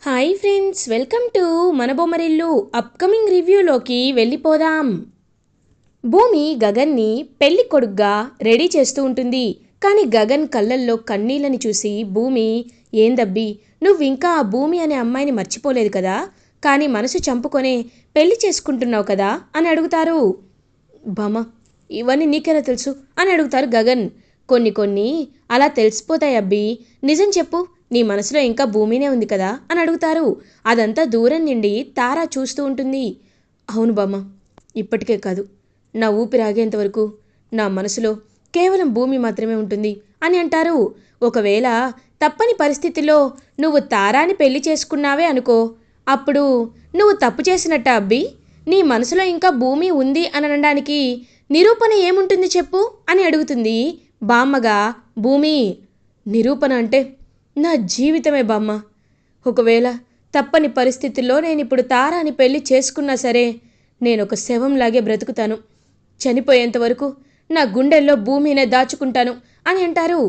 Hi friends, welcome to మన Bommarillu. Upcoming రివ్యూలోకి వెళ్ళిపోదాం. భూమి గగన్ని పెళ్లి కొడుగ్గా రెడీ చేస్తూ ఉంటుంది. కానీ గగన్ కళ్ళల్లో కన్నీళ్ళని చూసి భూమి, ఏందబ్బి నువ్వింకా ఆ భూమి అనే అమ్మాయిని మర్చిపోలేదు కదా, కానీ మనసు చంపుకొనే పెళ్లి చేసుకుంటున్నావు కదా అని అడుగుతారు. బామ్మ, ఇవన్నీ నీకెలా తెలుసు అని అడుగుతారు గగన్. కొన్ని అలా తెలిసిపోతాయి అబ్బి, నిజం చెప్పు, నీ మనసులో ఇంకా భూమినే ఉంది కదా అని అడుగుతారు. అదంతా దూరం నుండి తారా చూస్తూ ఉంటుంది. అవును బామ్మ, ఇప్పటికే కాదు, నా ఊపిరి ఆగేంతవరకు నా మనసులో కేవలం భూమి మాత్రమే ఉంటుంది అని అంటారు. ఒకవేళ తప్పని పరిస్థితిలో నువ్వు తారాని పెళ్లి చేసుకున్నావే అనుకో, అప్పుడు నువ్వు తప్పు చేసినట్ట అబ్బి. నీ మనసులో ఇంకా భూమి ఉంది అని అనడానికి నిరూపణ ఏముంటుంది చెప్పు అని అడుగుతుంది బామ్మగా. భూమి, నిరూపణ అంటే నా జీవితమే బామ్మ. ఒకవేళ తప్పని పరిస్థితుల్లో నేనిప్పుడు తారాని పెళ్లి చేసుకున్నా సరే, నేనొక శవంలాగే బ్రతుకుతాను. చనిపోయేంత వరకు నా గుండెల్లో భూమినే దాచుకుంటాను అని అంటారు.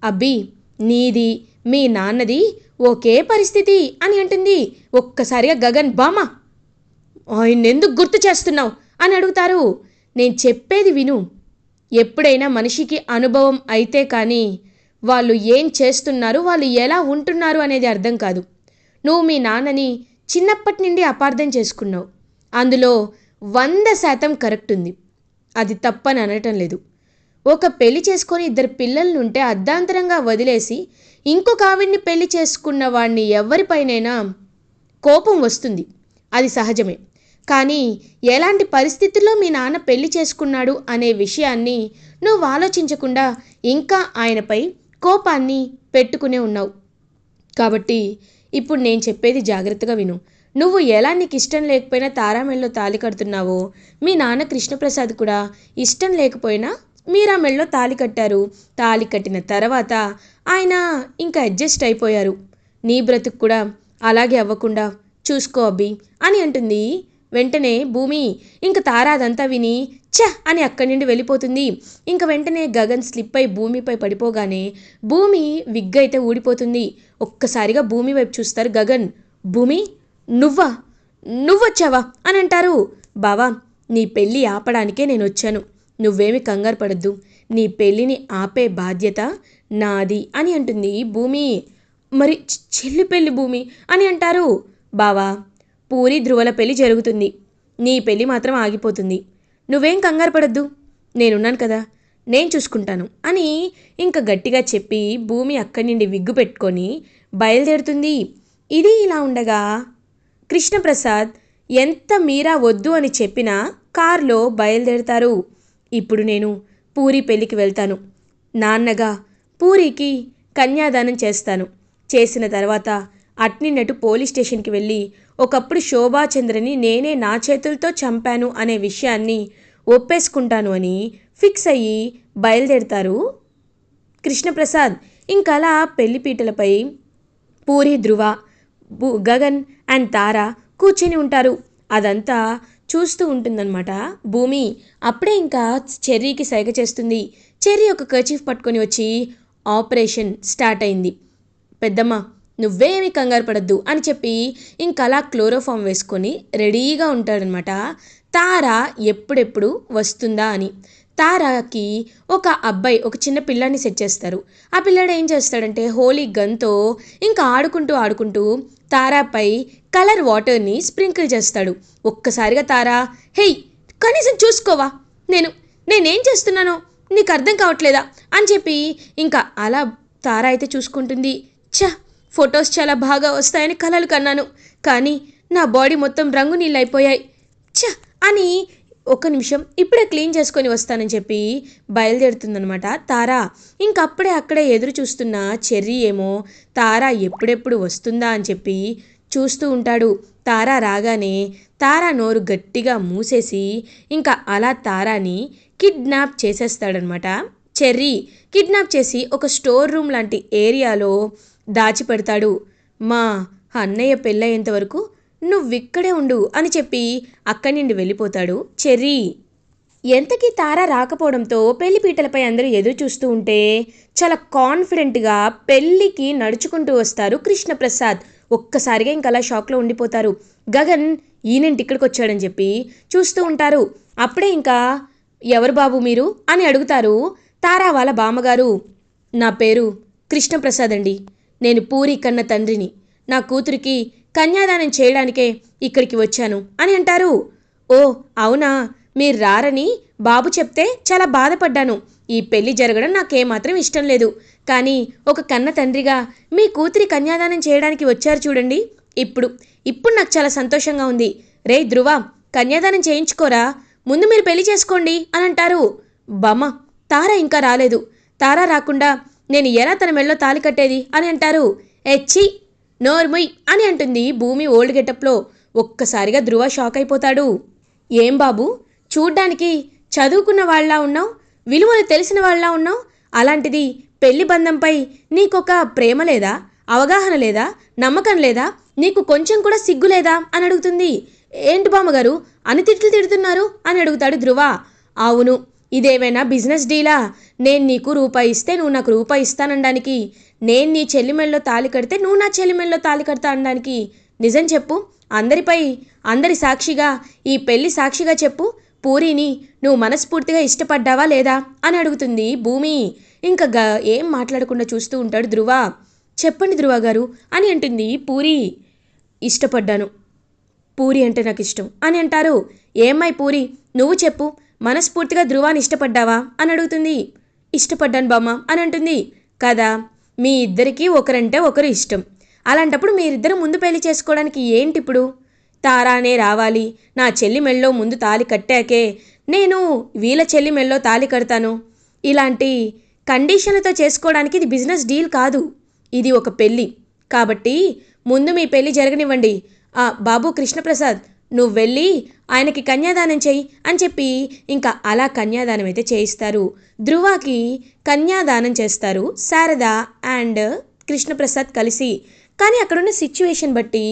అబ్బి, నీది మీ నాన్నది ఒకే పరిస్థితి అని అంటుంది. ఒక్కసారిగా గగన్, బామ్మ ఆయన్నెందుకు గుర్తు చేస్తున్నావు అని అడుగుతారు. నేను చెప్పేది విను. ఎప్పుడైనా మనిషికి అనుభవం అయితే కానీ వాళ్ళు ఏం చేస్తున్నారు, వాళ్ళు ఎలా ఉంటున్నారు అనేది అర్థం కాదు. నువ్వు మీ నాన్నని చిన్నప్పటి నుండి అపార్థం చేసుకున్నావు. అందులో 100% కరెక్ట్ ఉంది. అది తప్పని అనటం లేదు. ఒక పెళ్లి చేసుకొని 2 పిల్లలుంటే అర్ధాంతరంగా వదిలేసి ఇంకొక ఆవిడ్ని పెళ్లి చేసుకున్న వాడిని ఎవరిపైనైనా కోపం వస్తుంది, అది సహజమే. కానీ ఎలాంటి పరిస్థితుల్లో మీ నాన్న పెళ్లి చేసుకున్నాడు అనే విషయాన్ని నువ్వు ఆలోచించకుండా ఇంకా ఆయనపై కోపాన్ని పెట్టుకునే ఉన్నావు. కాబట్టి ఇప్పుడు నేను చెప్పేది జాగ్రత్తగా విను. నువ్వు ఎలా నీకు ఇష్టం లేకపోయినా తారామెళ్ళలో తాళి కడుతున్నావో, మీ నాన్న కృష్ణప్రసాద్ కూడా ఇష్టం లేకపోయినా మీరా మెళ్ళలో తాళి కట్టారు. తాళి కట్టిన తర్వాత ఆయన ఇంకా అడ్జస్ట్ అయిపోయారు. నీ బ్రతుకు కూడా అలాగే అవ్వకుండా చూసుకో అబ్బి అని అంటుంది. వెంటనే భూమి ఇంక తారా అదంతా విని ఛ అని అక్కడి నుండి వెళ్ళిపోతుంది. ఇంక వెంటనే గగన్ స్లిప్ అయి భూమిపై పడిపోగానే భూమి విగ్ అయితే ఊడిపోతుంది. ఒక్కసారిగా భూమి వైపు చూస్తారు గగన్. భూమి, నువ్వొచ్చావా అని అంటారు. బావా, నీ పెళ్ళి ఆపడానికే నేను వచ్చాను. నువ్వేమి కంగారు పడద్దు. నీ పెళ్ళిని ఆపే బాధ్యత నాది అని అంటుంది భూమి. మరి చెల్లి పెళ్ళి భూమి అని అంటారు. బావా, పూరి ధ్రువల పెళ్లి జరుగుతుంది, నీ పెళ్ళి మాత్రం ఆగిపోతుంది. నువ్వేం కంగారు పడద్దు, నేనున్నాను కదా, నేను చూసుకుంటాను అని ఇంకా గట్టిగా చెప్పి భూమి అక్కడి నుండి విగ్గు పెట్టుకొని బయలుదేరుతుంది. ఇది ఇలా ఉండగా కృష్ణప్రసాద్ ఎంత మీరా వద్దు అని చెప్పినా కారులో బయలుదేరుతారు. ఇప్పుడు నేను పూరి పెళ్ళికి వెళ్తాను. నాన్నగా పూరికి కన్యాదానం చేస్తాను. చేసిన తర్వాత అట్నినట్టు పోలీస్ స్టేషన్కి వెళ్ళి ఒకప్పుడు శోభాచంద్రని నేనే నా చేతులతో చంపాను అనే విషయాన్ని ఒప్పేసుకుంటాను అని ఫిక్స్ అయ్యి బయలుదేరుతారు కృష్ణప్రసాద్. ఇంకలా పెళ్లిపీటలపై పూరి, ధ్రువ, గగన్ అండ్ తార కూర్చొని ఉంటారు. అదంతా చూస్తూ ఉంటుందన్నమాట భూమి. అప్పుడే ఇంకా చెర్రీకి సైగ చేస్తుంది. చెర్రీ ఒక కర్చీఫ్ పట్టుకొని వచ్చి ఆపరేషన్ స్టార్ట్ అయింది పెద్దమ్మ, నువ్వేమీ కంగారు పడద్దు అని చెప్పి ఇంకలా క్లోరోఫామ్ వేసుకొని రెడీగా ఉంటాడనమాట. తార ఎప్పుడెప్పుడు వస్తుందా అని. తారాకి ఒక అబ్బాయి, ఒక చిన్న పిల్లాన్ని సెట్ చేస్తారు. ఆ పిల్లాడు ఏం చేస్తాడంటే హోలీ గన్తో ఇంకా ఆడుకుంటూ తారాపై కలర్ వాటర్ని స్ప్రింకిల్ చేస్తాడు. ఒక్కసారిగా తారా, హేయ్ కనీసం చూసుకోవా, నేనేం చేస్తున్నానో నీకు అర్థం కావట్లేదా అని చెప్పి ఇంకా అలా తారా అయితే చూసుకుంటుంది. ఫొటోస్ చాలా బాగా వస్తాయని కలలు కన్నాను, కానీ నా బాడీ మొత్తం రంగు నీళ్ళు అయిపోయాయి అని ఒక్క నిమిషం ఇప్పుడే క్లీన్ చేసుకొని వస్తానని చెప్పి బయలుదేరుతుందనమాట తారా. ఇంకప్పుడే అక్కడే ఎదురు చూస్తున్న చెర్రీ ఏమో తారా ఎప్పుడెప్పుడు వస్తుందా అని చెప్పి చూస్తూ ఉంటాడు. తారా రాగానే తారా నోరు గట్టిగా మూసేసి ఇంకా అలా తారాని కిడ్నాప్ చేసేస్తాడనమాట చెర్రీ. కిడ్నాప్ చేసి ఒక స్టోర్ రూమ్ లాంటి ఏరియాలో దాచిపెడతాడు. మా అన్నయ్య పెళ్ళయ్యేంత వరకు నువ్విక్కడే ఉండు అని చెప్పి అక్కడి నుండి వెళ్ళిపోతాడు చెర్రీ. ఎంతకీ తార రాకపోవడంతో పెళ్లిపీటలపై అందరూ ఎదురు చూస్తూ ఉంటే చాలా కాన్ఫిడెంట్గా పెళ్ళికి నడుచుకుంటూ వస్తారు కృష్ణప్రసాద్. ఒక్కసారిగా ఇంక అలా షాక్లో ఉండిపోతారు. గగన్ ఈయనంటి ఇక్కడికి వచ్చాడని చెప్పి చూస్తూ ఉంటారు. అప్పుడే ఇంకా ఎవరు బాబు మీరు అని అడుగుతారు తారా వాళ్ళ బామ్మగారు. నా పేరు కృష్ణప్రసాద్ అండి. నేను పూరి కన్న తండ్రిని. నా కూతురికి కన్యాదానం చేయడానికే ఇక్కడికి వచ్చాను అని అంటారు. ఓ అవునా, మీరు రారని బాబు చెప్తే చాలా బాధపడ్డాను. ఈ పెళ్లి జరగడం నాకేమాత్రం ఇష్టం లేదు. కానీ ఒక కన్న తండ్రిగా మీ కూతురి కన్యాదానం చేయడానికి వచ్చారు చూడండి. ఇప్పుడు ఇప్పుడు నాకు చాలా సంతోషంగా ఉంది. రే ధ్రువ, కన్యాదానం చేయించుకోరా, ముందు మీరు పెళ్లి చేసుకోండి అని అంటారు. బామ్మ, తార ఇంకా రాలేదు. తార రాకుండా నేను ఎలా తన మెళ్ళో తాలి కట్టేది అని అంటారు. ఎచ్చి నోర్ముయ్ అని అంటుంది భూమి ఓల్డ్ గెటప్లో. ఒక్కసారిగా ధ్రువ షాక్ అయిపోతాడు. ఏం బాబు, చూడ్డానికి చదువుకున్న వాళ్ళ ఉన్నావు, విలువలు తెలిసిన వాళ్ళ ఉన్నావు. అలాంటిది పెళ్లి బంధంపై నీకొక ప్రేమ లేదా, అవగాహన లేదా, నమ్మకం లేదా, నీకు కొంచెం కూడా సిగ్గు లేదా అని అడుగుతుంది. ఏంటి బామ్మగారు అని తిడుతున్నారు అని అడుగుతాడు ధ్రువ. అవును, ఇదేమైనా బిజినెస్ డీలా? నేను నీకు రూపాయి ఇస్తే నువ్వు నాకు రూపాయి ఇస్తానడానికి, నేను నీ చెల్లిమెళ్ళలో తాలి కడితే నువ్వు నా చెల్లిమెళ్ళలో తాలి కడతా అనడానికి. నిజం చెప్పు, అందరి సాక్షిగా, ఈ పెళ్లి సాక్షిగా చెప్పు, పూరిని నువ్వు మనస్ఫూర్తిగా ఇష్టపడ్డావా లేదా అని అడుగుతుంది భూమి. ఇంకా ఏం మాట్లాడకుండా చూస్తూ ఉంటాడు ధ్రువ. చెప్పండి ధ్రువ గారు అని అంటుంది పూరి. ఇష్టపడ్డాను, పూరి అంటే నాకు ఇష్టం అని అంటారు. ఏమ్మాయి పూరి, నువ్వు చెప్పు, మనస్ఫూర్తిగా ధ్రువాన్ని ఇష్టపడ్డావా అని అడుగుతుంది. ఇష్టపడ్డాను బామ్మ అని అంటుంది. కదా, మీ ఇద్దరికీ ఒకరంటే ఒకరు ఇష్టం. అలాంటప్పుడు మీరిద్దరు ముందు పెళ్లి చేసుకోవడానికి ఏంటి ఇప్పుడు? తారానే రావాలి, నా చెల్లి మెళ్ళో ముందు తాలి కట్టాకే నేను వీళ్ళ చెల్లి మెళ్ళో తాలి కడతాను. ఇలాంటి కండిషన్లతో చేసుకోవడానికి ఇది బిజినెస్ డీల్ కాదు, ఇది ఒక పెళ్ళి. కాబట్టి ముందు మీ పెళ్ళి జరగనివ్వండి. బాబు కృష్ణప్రసాద్, నువ్వు వెళ్ళి ఆయనకి కన్యాదానం చెయ్యి అని చెప్పి ఇంకా అలా కన్యాదానం అయితే చేయిస్తారు. ధ్రువకి కన్యాదానం చేస్తారు శారద అండ్ కృష్ణప్రసాద్ కలిసి. కానీ అక్కడున్న సిచ్యువేషన్ బట్టి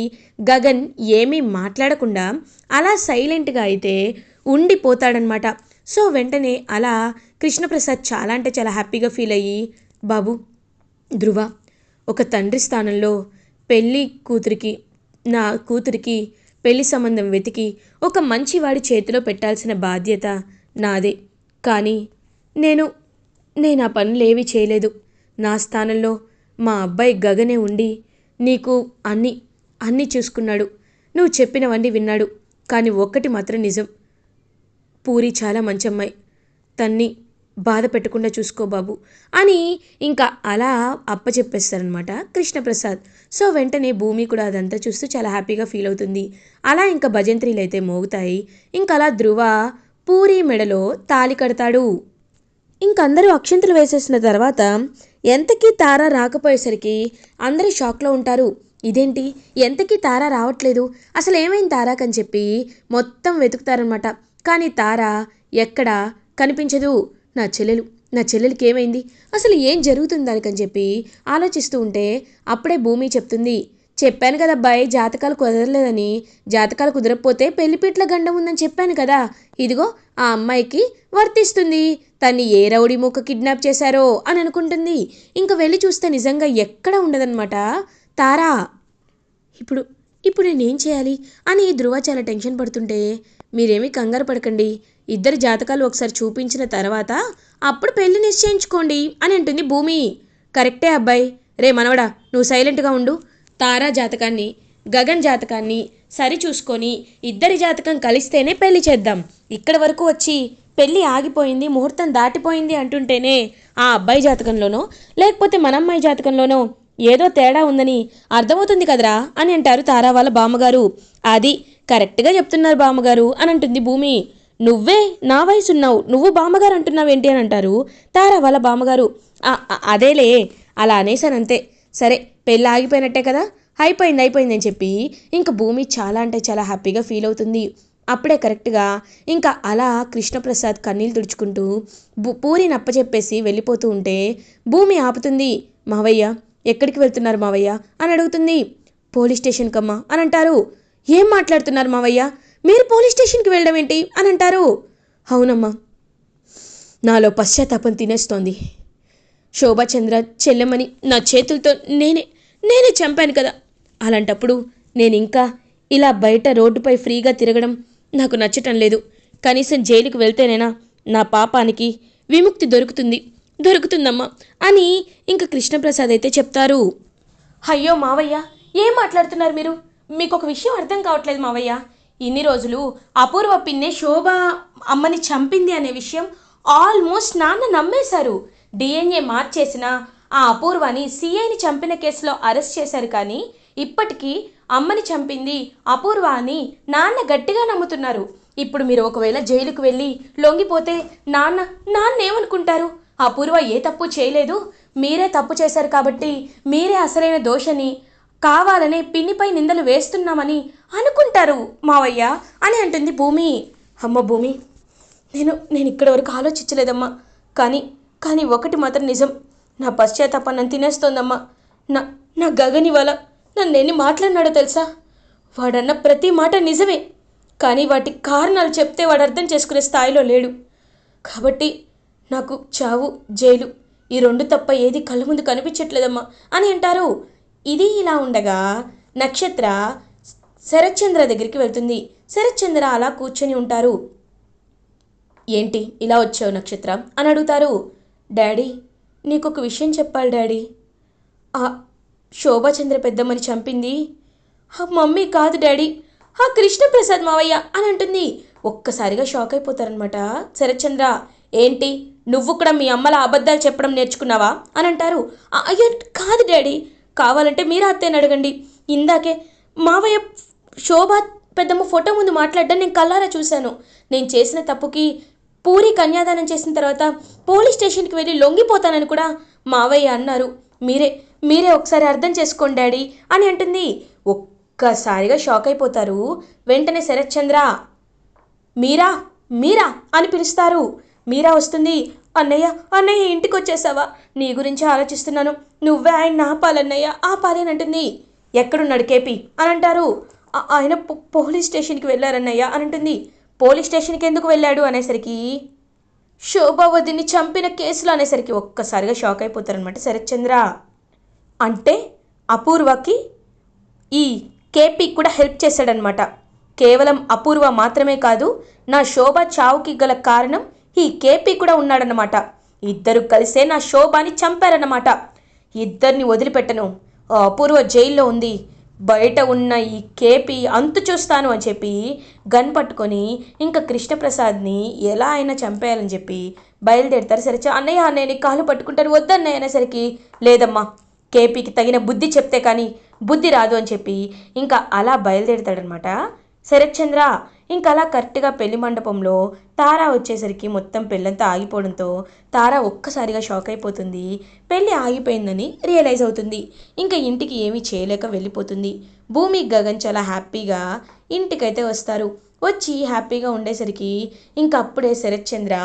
గగన్ ఏమీ మాట్లాడకుండా అలా సైలెంట్గా అయితే ఉండిపోతాడనమాట. సో వెంటనే అలా కృష్ణప్రసాద్ చాలా అంటే చాలా హ్యాపీగా ఫీల్ అయ్యి, బాబు ధ్రువ, ఒక తండ్రి స్థానంలో నా కూతురికి పెళ్లి సంబంధం వెతికి ఒక మంచివాడి చేతిలో పెట్టాల్సిన బాధ్యత నాదే. కానీ నేను ఆ పనులేవి చేయలేదు. నా స్థానంలో మా అబ్బాయి గగనే ఉండి నీకు అన్నీ చూసుకున్నాడు. నువ్వు చెప్పినవన్నీ విన్నాడు. కానీ ఒక్కటి మాత్రం నిజం, పూరి చాలా మంచి అమ్మాయి. తన్ని బాధ పెట్టకుండా చూసుకో బాబు అని ఇంకా అలా అప్పచెప్పేస్తారనమాట కృష్ణప్రసాద్. సో వెంటనే భూమి కూడా అదంతా చూస్తూ చాలా హ్యాపీగా ఫీల్ అవుతుంది. అలా ఇంకా భజంత్రీలు అయితే మోగుతాయి. ఇంకా అలా ధ్రువ పూరి మెడలో తాలి కడతాడు. ఇంకందరూ అక్షంతలు వేసేసిన తర్వాత ఎంతకీ తార రాకపోయేసరికి అందరూ షాక్లో ఉంటారు. ఇదేంటి, ఎంతకీ తార రావట్లేదు, అసలు ఏమైంది తారాకని చెప్పి మొత్తం వెతుకుతారనమాట. కానీ తార ఎక్కడా కనిపించదు. నా చెల్లెలికి ఏమైంది, అసలు ఏం జరుగుతుంది దానికని చెప్పి ఆలోచిస్తూ ఉంటే అప్పుడే భూమి చెప్తుంది. చెప్పాను కదా అబ్బాయి, జాతకాలు కుదరలేదని. జాతకాలు కుదరకపోతే పెళ్లిపీట్ల గండం ఉందని చెప్పాను కదా. ఇదిగో ఆ అమ్మాయికి వర్తిస్తుంది. తన్ని ఏ రౌడీ మూక కిడ్నాప్ చేశారో అని అనుకుంటుంది. ఇంకా వెళ్ళి చూస్తే నిజంగా ఎక్కడ ఉండదన్నమాట తారా. ఇప్పుడు నేనేం చేయాలి అని ధ్రువ చాలా టెన్షన్ పడుతుంటే, మీరేమీ కంగారు పడకండి, ఇద్దరి జాతకాలు ఒకసారి చూపించిన తర్వాత అప్పుడు పెళ్లి నిశ్చయించుకోండి అని అంటుంది భూమి. కరెక్టే అబ్బాయి. రే మనవడా, నువ్వు సైలెంట్గా ఉండు. తారా జాతకాన్ని గగన్ జాతకాన్ని సరి చూసుకొని ఇద్దరి జాతకం కలిస్తేనే పెళ్లి చేద్దాం. ఇక్కడ వరకు వచ్చి పెళ్ళి ఆగిపోయింది, ముహూర్తం దాటిపోయింది అంటుంటేనే ఆ అబ్బాయి జాతకంలోనో లేకపోతే మన అమ్మాయి జాతకంలోనో ఏదో తేడా ఉందని అర్థమవుతుంది కదరా అని అంటారు తారా వాళ్ళ బామ్మగారు. అది కరెక్ట్గా చెప్తున్నారు బామ్మగారు అని అంటుంది భూమి. నువ్వే నా వయసున్నావు, నువ్వు బామ్మగారు అంటున్నావేంటి అని అంటారు తారా వాళ్ళ బామ్మగారు. అదేలే, అలా అనేసానంతే. సరే, పెళ్ళి ఆగిపోయినట్టే కదా, అయిపోయింది అని చెప్పి ఇంకా భూమి చాలా అంటే చాలా హ్యాపీగా ఫీల్ అవుతుంది. అప్పుడే కరెక్ట్గా ఇంకా అలా కృష్ణప్రసాద్ కన్నీళ్ళు తుడుచుకుంటూ పూరిని అప్పచెప్పేసి వెళ్ళిపోతూ ఉంటే భూమి ఆపుతుంది. మావయ్య, ఎక్కడికి వెళ్తున్నారు మావయ్య అని అడుగుతుంది. పోలీస్ స్టేషన్కి అమ్మా అని అంటారు. ఏం మాట్లాడుతున్నారు మావయ్య, మీరు పోలీస్ స్టేషన్కి వెళ్ళడం ఏంటి అని అంటారు. అవునమ్మా, నాలో పశ్చాత్తాపం తినేస్తోంది. శోభాచంద్ర చెల్లెమ్మని నా చేతులతో నేనే చంపాను కదా, అలాంటప్పుడు నేను ఇంకా ఇలా బయట రోడ్డుపై ఫ్రీగా తిరగడం నాకు నచ్చటం లేదు. కనీసం జైలుకు వెళ్తేనైనా నా పాపానికి విముక్తి దొరుకుతుందమ్మా అని ఇంక కృష్ణప్రసాద్ అయితే చెప్తారు. అయ్యో మావయ్య, ఏం మాట్లాడుతున్నారు మీరు? మీకు ఒక విషయం అర్థం కావట్లేదు మావయ్య. ఇన్ని రోజులు అపూర్వ పిన్నే శోభ అమ్మని చంపింది అనే విషయం ఆల్మోస్ట్ నాన్న నమ్మేశారు. డిఎన్ఏ మార్చేసిన ఆ అపూర్వని సిఐని చంపిన కేసులో అరెస్ట్ చేశారు. కానీ ఇప్పటికీ అమ్మని చంపింది అపూర్వ అని నాన్న గట్టిగా నమ్ముతున్నారు. ఇప్పుడు మీరు ఒకవేళ జైలుకు వెళ్ళి లొంగిపోతే నాన్న ఏమనుకుంటారు? అపూర్వ ఏ తప్పు చేయలేదు, మీరే తప్పు చేశారు కాబట్టి మీరే అసలైన దోషని, కావాలనే పిన్నిపై నిందలు వేస్తున్నామని అనుకుంటారు మావయ్య అని అంటుంది భూమి. అమ్మ భూమి, నేను ఇక్కడి వరకు ఆలోచించలేదమ్మా. కానీ ఒకటి మాత్రం నిజం, నా పశ్చాత్తాపం నన్ను తినేస్తోందమ్మా. నా గగన్ ఇవాళ నన్ను ఎన్ని మాట్లాడినాడో తెలుసా? వాడన్న ప్రతి మాట నిజమే, కానీ వాటి కారణాలు చెప్తే వాడు అర్థం చేసుకునే స్థాయిలో లేడు. కాబట్టి నాకు చావు, జైలు ఈ రెండు తప్ప ఏది కళ్ళ ముందు కనిపించట్లేదమ్మా అని అంటారు. ఇది ఇలా ఉండగా నక్షత్ర శరత్చంద్ర దగ్గరికి వెళ్తుంది. శరత్చంద్ర అలా కూర్చొని ఉంటారు. ఏంటి ఇలా వచ్చావు నక్షత్ర అని అడుగుతారు. డాడీ, నీకొక విషయం చెప్పాలి డాడీ. ఆ శోభాచంద్ర పెద్దమ్మని చంపింది మమ్మీ కాదు డాడీ, కృష్ణప్రసాద్ మావయ్య అని అంటుంది. ఒక్కసారిగా షాక్ అయిపోతారనమాట శరత్చంద్ర. ఏంటి, నువ్వు కూడా మీ అమ్మల అబద్ధాలు చెప్పడం నేర్చుకున్నావా అని అంటారు. అయ్యో కాదు డాడీ, కావాలంటే మీరు అత్తయ్యని అడగండి. ఇందాకే మావయ్య శోభా పెద్దమ్మ ఫోటో ముందు మాట్లాడడం నేను కళ్ళారా చూశాను. నేను చేసిన తప్పుకి పూరి కన్యాదానం చేసిన తర్వాత పోలీస్ స్టేషన్కి వెళ్ళి లొంగిపోతానని కూడా మావయ్య అన్నారు. మీరే ఒకసారి అర్థం చేసుకోండి డాడీ అని అంటుంది. ఒక్కసారిగా షాక్ అయిపోతారు. వెంటనే శరత్చంద్ర మీరా అని పిలుస్తారు. మీరా వస్తుంది. అన్నయ్య ఇంటికి వచ్చేసావా? నీ గురించి ఆలోచిస్తున్నాను, నువ్వే ఆయన ఆపాలన్నయ్య ఆపాలి అని అంటుంది. ఎక్కడున్నాడు కేపీ అని అంటారు. ఆయన పోలీస్ స్టేషన్కి వెళ్ళారన్నయ్య అని అంటుంది. పోలీస్ స్టేషన్కి ఎందుకు వెళ్ళాడు అనేసరికి శోభావతిని చంపిన కేసులో అనేసరికి ఒక్కసారిగా షాక్ అయిపోతారనమాట శరత్చంద్ర. అంటే అపూర్వకి ఈ కేపీ కూడా హెల్ప్ చేశాడనమాట. కేవలం అపూర్వ మాత్రమే కాదు, నా శోభ చావుకి గల కారణం ఈ కేపీ కూడా ఉన్నాడన్నమాట. ఇద్దరు కలిసే నా శోభని చంపారన్నమాట. ఇద్దరిని వదిలిపెట్టను. అపూర్వ జైల్లో ఉంది, బయట ఉన్న ఈ కేపీ అంతు చూస్తాను అని చెప్పి గన్ పట్టుకొని ఇంకా కృష్ణప్రసాద్ని ఎలా అయినా చంపేయాలని చెప్పి బయలుదేరుతారు. సరే అన్నయ్య నేను కాలు పట్టుకుంటాను వద్దన్నయ్య అనేసరికి లేదమ్మా, కేపీకి తగిన బుద్ధి చెప్తే కానీ బుద్ధి రాదు అని చెప్పి ఇంకా అలా బయలుదేరుతాడనమాట శరత్చంద్ర. ఇంకా అలా కరెక్ట్గా పెళ్లి మండపంలో తారా వచ్చేసరికి మొత్తం పెళ్ళంతా ఆగిపోవడంతో తారా ఒక్కసారిగా షాక్ అయిపోతుంది. పెళ్ళి ఆగిపోయిందని రియలైజ్ అవుతుంది. ఇంకా ఇంటికి ఏమీ చేయలేక వెళ్ళిపోతుంది. భూమి, గగన్ చాలా హ్యాపీగా ఇంటికైతే వస్తారు. వచ్చి హ్యాపీగా ఉండేసరికి ఇంకా అప్పుడే శరత్చంద్ర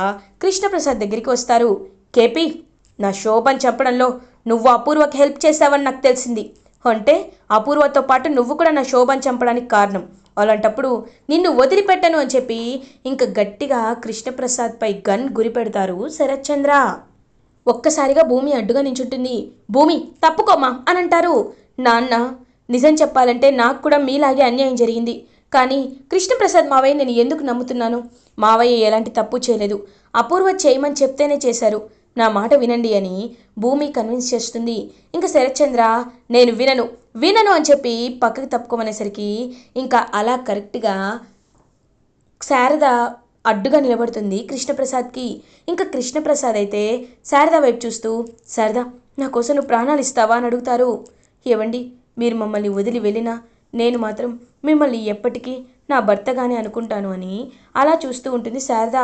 కృష్ణప్రసాద్ దగ్గరికి వస్తారు. కేపీ, నా శోభను చంపడంలో నువ్వు అపూర్వకి హెల్ప్ చేసావని నాకు తెలిసింది. అంటే అపూర్వతో పాటు నువ్వు కూడా నా శోభను చంపడానికి కారణం. అలాంటప్పుడు నిన్ను వదిలిపెట్టను అని చెప్పి ఇంకా గట్టిగా కృష్ణప్రసాద్పై గన్ గురిపెడతారు శరత్చంద్ర. ఒక్కసారిగా భూమి అడ్డుగా నించుంటుంది. భూమి తప్పుకోమా అని అంటారు. నాన్న, నిజం చెప్పాలంటే నాకు కూడా మీలాగే అన్యాయం జరిగింది. కానీ కృష్ణప్రసాద్ మావయ్య నేను ఎందుకు నమ్ముతున్నాను? మావయ్య ఎలాంటి తప్పు చేయలేదు, అపూర్వ చేయమని చెప్తేనే చేశారు, నా మాట వినండి అని భూమి కన్విన్స్ చేస్తుంది. ఇంకా శరత్చంద్ర నేను వినను అని చెప్పి పక్కకి తప్పుకోమనేసరికి ఇంకా అలా కరెక్ట్గా శారద అడ్డుగా నిలబడుతుంది కృష్ణప్రసాద్కి. ఇంకా కృష్ణప్రసాద్ అయితే శారద వైపు చూస్తూ, శారద నా కోసం నువ్వు ప్రాణాలు ఇస్తావా అని అడుగుతారు. ఏవండి, మీరు మమ్మల్ని వదిలి వెళ్ళినా నేను మాత్రం మిమ్మల్ని ఎప్పటికీ నా భర్తగానే అనుకుంటాను అని అలా చూస్తూ ఉంటుంది శారద.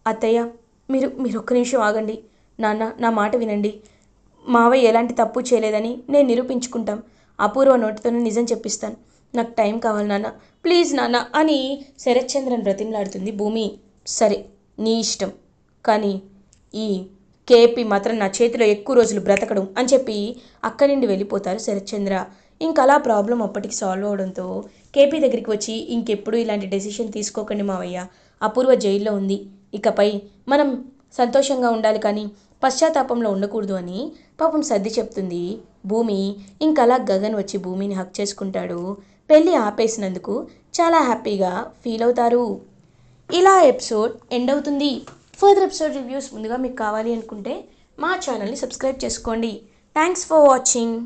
అత్తయ్య, మీరు ఒక్క నిమిషం ఆగండి. నాన్న, నా మాట వినండి. మావయ్య ఎలాంటి తప్పు చేయలేదని నేను నిరూపించుకుంటాం. అపూర్వ నోటితోనే నిజం చెప్పిస్తాను. నాకు టైం కావాలి నాన్న, ప్లీజ్ నాన్న అని శరత్చంద్రన్ బ్రతిమలాడుతుంది భూమి. సరే నీ ఇష్టం, కానీ ఈ కేపీ మాత్రం నా చేతిలో ఎక్కువ రోజులు బ్రతకడం అని చెప్పి అక్కడి నుండి వెళ్ళిపోతారు శరత్చంద్ర. ఇంకా అలా ప్రాబ్లం అప్పటికి సాల్వ్ అవడంతో కేపీ దగ్గరికి వచ్చి ఇంకెప్పుడు ఇలాంటి డెసిషన్ తీసుకోకండి మావయ్య, అపూర్వ జైల్లో ఉంది, ఇకపై మనం సంతోషంగా ఉండాలి, కానీ పశ్చాత్తాపంలో ఉండకూడదు అని పాపం సర్ది చెప్తుంది భూమి. ఇంకలా గగన్ వచ్చి భూమిని హక్ చేసుకుంటాడు. పెళ్ళి ఆపేసినందుకు చాలా హ్యాపీగా ఫీల్ అవుతారు. ఇలా ఎపిసోడ్ ఎండ్ అవుతుంది. ఫర్దర్ ఎపిసోడ్ రివ్యూస్ ముందుగా మీకు కావాలి అనుకుంటే మా ఛానల్ని సబ్స్క్రైబ్ చేసుకోండి. Thanks for watching.